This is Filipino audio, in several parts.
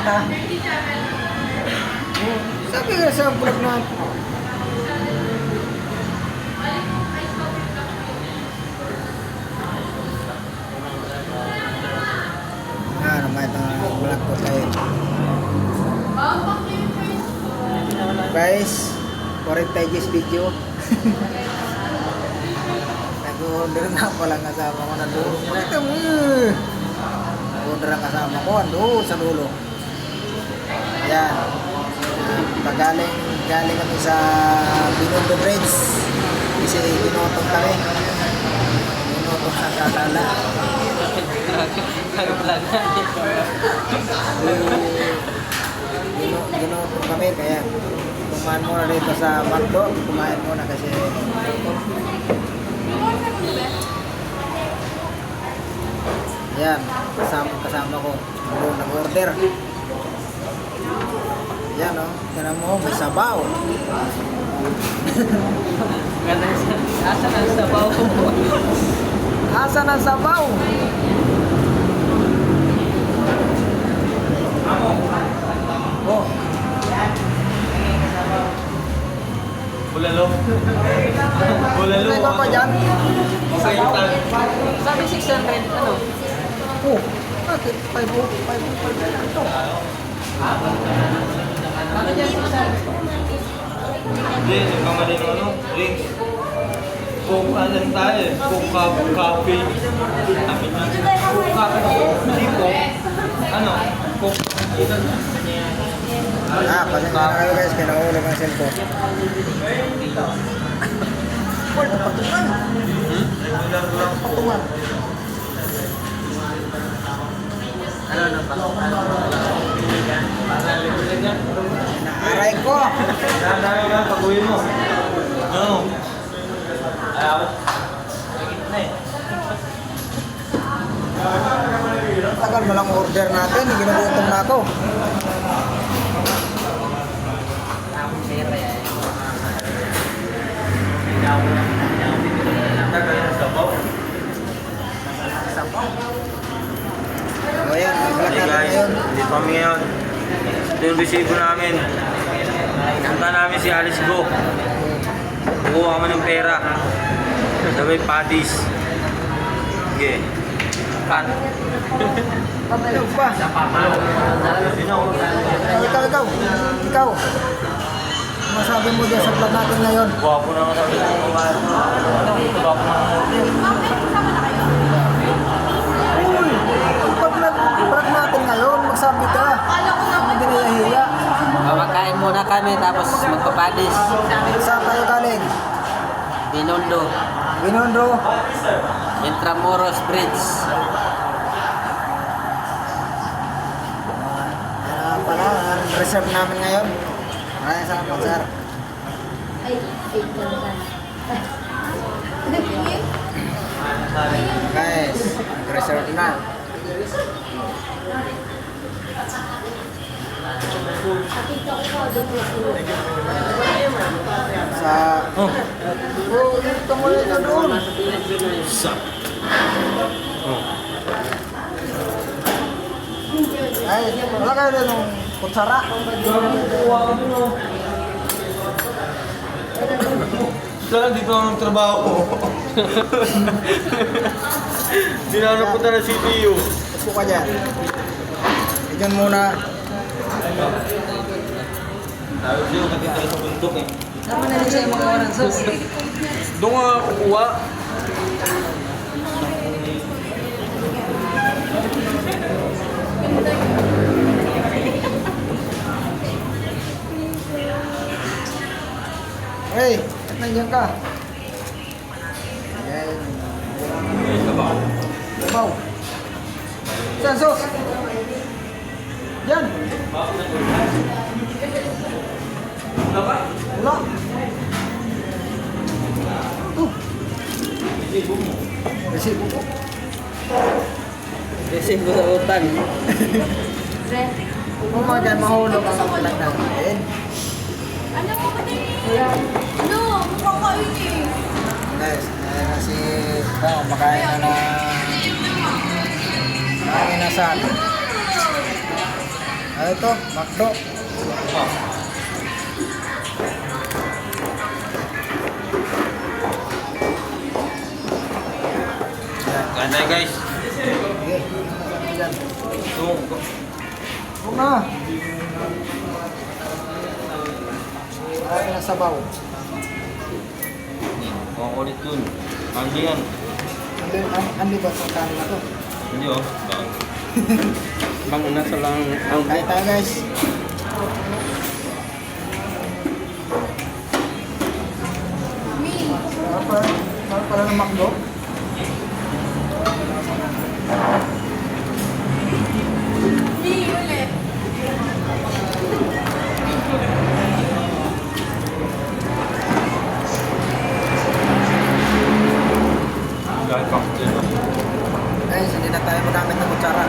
kita. Oh, sabi ka sa vlog na. Naman itong vlog ko kayo. Guys, 40 pages video. Nag-order na pala kasama ko na doon. Ito mo. Nag-order ang kasama ko doon sa dulo. Ayan. Galing kami sa Binondo Bridge. Kasi binotong kami. Binotong sa Katala. Binotong kami kaya kumain muna dito sa Magdo. Kumain muna kasi yan, kasama ko doon nag-order. Yan o, tinan mo, may sabaw. Asa ng sabaw? Asa ng sabaw? Oh. Bulalo. Bulalo. Ano pa dyan? Sabi 600, ano? Oh, bakit? 5 ito. Ano dyan 600? Hindi, nagkamali ng ano, drinks. Coke, ano tayo eh, Coke coffee. Sabi niya, Coke coffee, hindi Coke. Ano, Coke. Pasensya na kayo guys, kinahulog ang cellphone. Wala patungan. Patungan. Ano na pa? Aray ko. Dami ka, pag-uwi mo. Ano? Ayaw. Tagal mo lang order natin, ginugutom na ako. O yan, mag-vlog Hey natin guys, ngayon. dito kami ngayon. Ito yung resibo namin. Punta namin si Alice Go. Kukuha kami ng pera. Sabay patis. Sige. Cut. Ano ba? Ikaw. Masabi mo dyan sa vlog natin ngayon. Guwapo naman sabi ng mga guwapo naman. Vlog natin ngayon, magsabi ka. Hindi na yahiya. Makain muna kami tapos magpapadis. Saan tayo galing? Binondo. Binondo. Intramuros Bridge. Pala, ang reserve namin ngayon. Maraming salamat, sir. Guys, nag-reserve na. Sa... Oh, ito mo ito doon. Ay, wala kayo doon ng kutsara. Saan dito ako ng trabaho? Hindi na napunta ng CPU. Upo ka dyan. Diyan muna. Sabi siya, nakita sa bundok eh. Tama na din siya mga orang sos. Doon nga kukuha. Hey, ba't nandiyan ka? Ayan. Babaw. Saan, sos? Diyan. Wala. Ito. Resibo ko. Resibo sa utang. Kung mga mahulog ang vlog natin. Ano mo ba din? Ano? Mukha ka yun eh. Guys, ayan na si... makain na na... Makain na saan. ito, McDo. Oh. Kain tayo guys. Sige. Yan. Ito. Oo na. Marami na sabaw. Kukulit dun. Ano yan? Andi ba sa kanin na to? Hindi oh. Bang nasa lang ang Kain tayo guys. Sarap pala ng McDo. Mi, ulit. Dahil pa dyan. Guys, hindi na tayo magamit ng kutsara.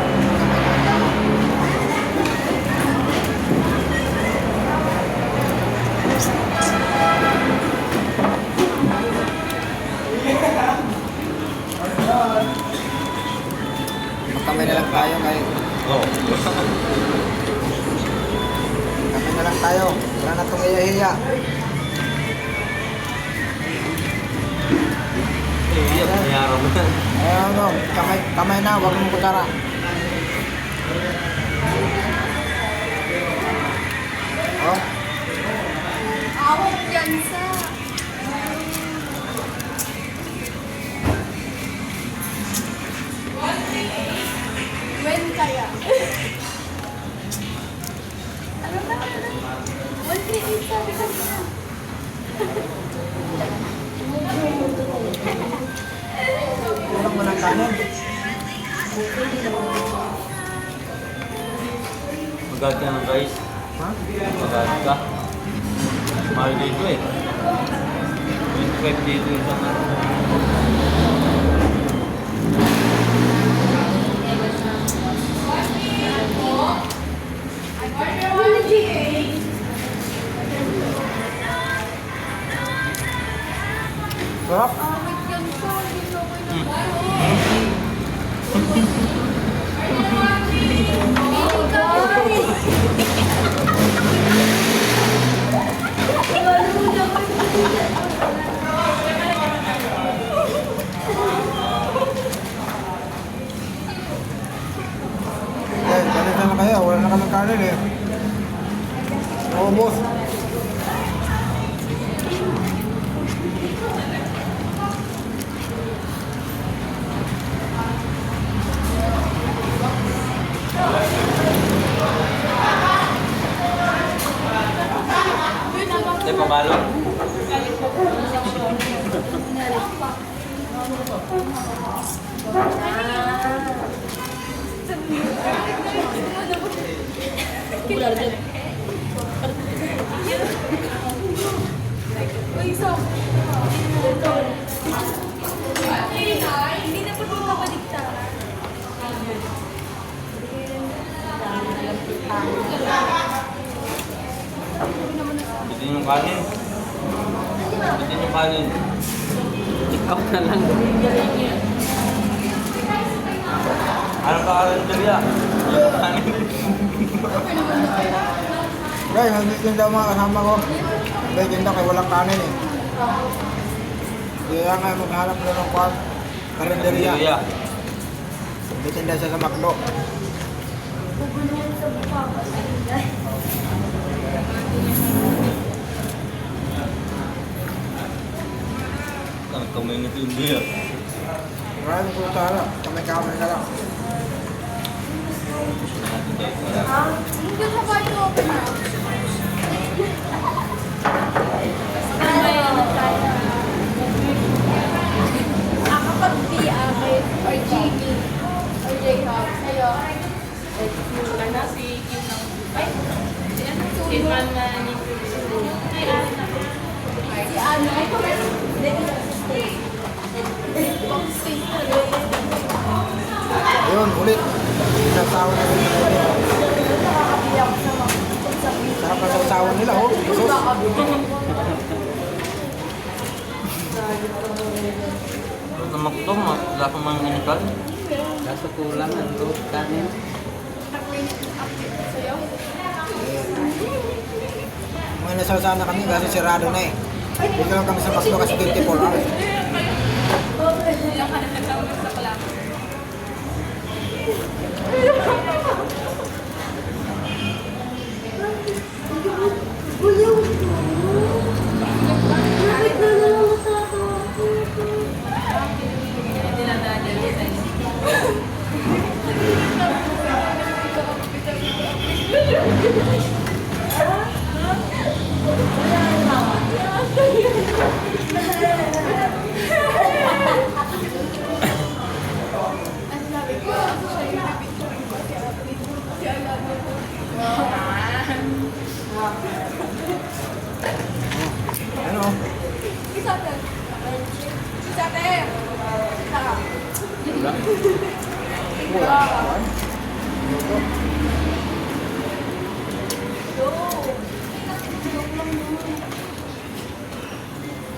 Magkamay na lang tayo guys. Oo. Kamay na lang tayo. Wala na itong hiya-hiya. Iya, nangyari mo yan. Ayan o, kamay na, huwag mong kutsara. Oh, Awak yan sa... When kaya? Ano na? 138 sabi ka na. kulang mo ng kanin. Magad ka ng guys. Ha? Magad ka. Mahal dito eh. 25 dito yung sana. Sarap. Awak yan sa... Hindi ko Guys, ganito na kayo. Wala na kamang kanin eh. Ubus. Hindi, pabalo. Uy, so... Hindi na po magkabaligtaran. Bitin yung kanin. Bitin yung kanin. Ikaw na lang. Ano ka kanin dali ah? Yung kanin. Guys, nandito daw mga kasama ko. Guys, daw kay walang kanin eh. Kaya nga maghanap na ng kwan. Karinderya. Iya. Bitinda siya sa McDo. Ang kamay na yung beer. Maraming kutsara. Kamay-kamay na lang. Hindi ko ba ito open na? Kapag PA or GB or J-Hub, sa'yo? Ano si Kim ng ay Kim man na ni Si ano? Ay, kung stay talaga. Ayun, ulit. Sasawa na rin nila ulit. Nakakabili ako sa mga Sarap na sasawa nila, oh. Sus. Ito makto, wala kang mga inikal. Kaso kulang ang kanin. Sa'yo? Mga nasal sana kami kasi sirado na eh. Dito lang kami sa Maslo kasi 24 hours. Iyak ka na nagtawag sa club. Hindi na dadalo sa'yo. Ano? Wala.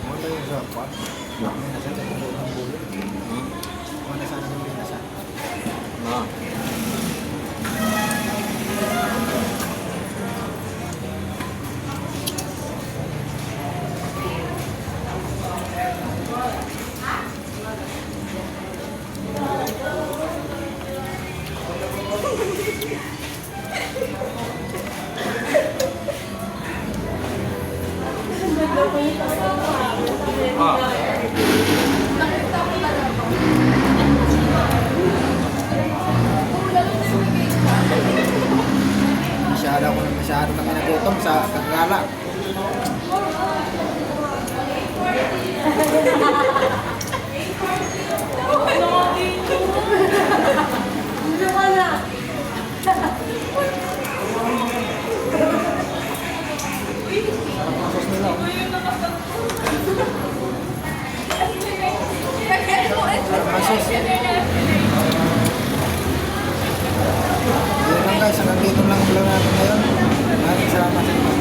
Ano yung sa pot? May nasa sa bulo ng bulo. Ano nasa ng binasa? Ah. Masyado kami nagutom sa kagala. Yun lang guys, hanggang dito lang vlog natin ngayon. Maraming salamat sa inyo.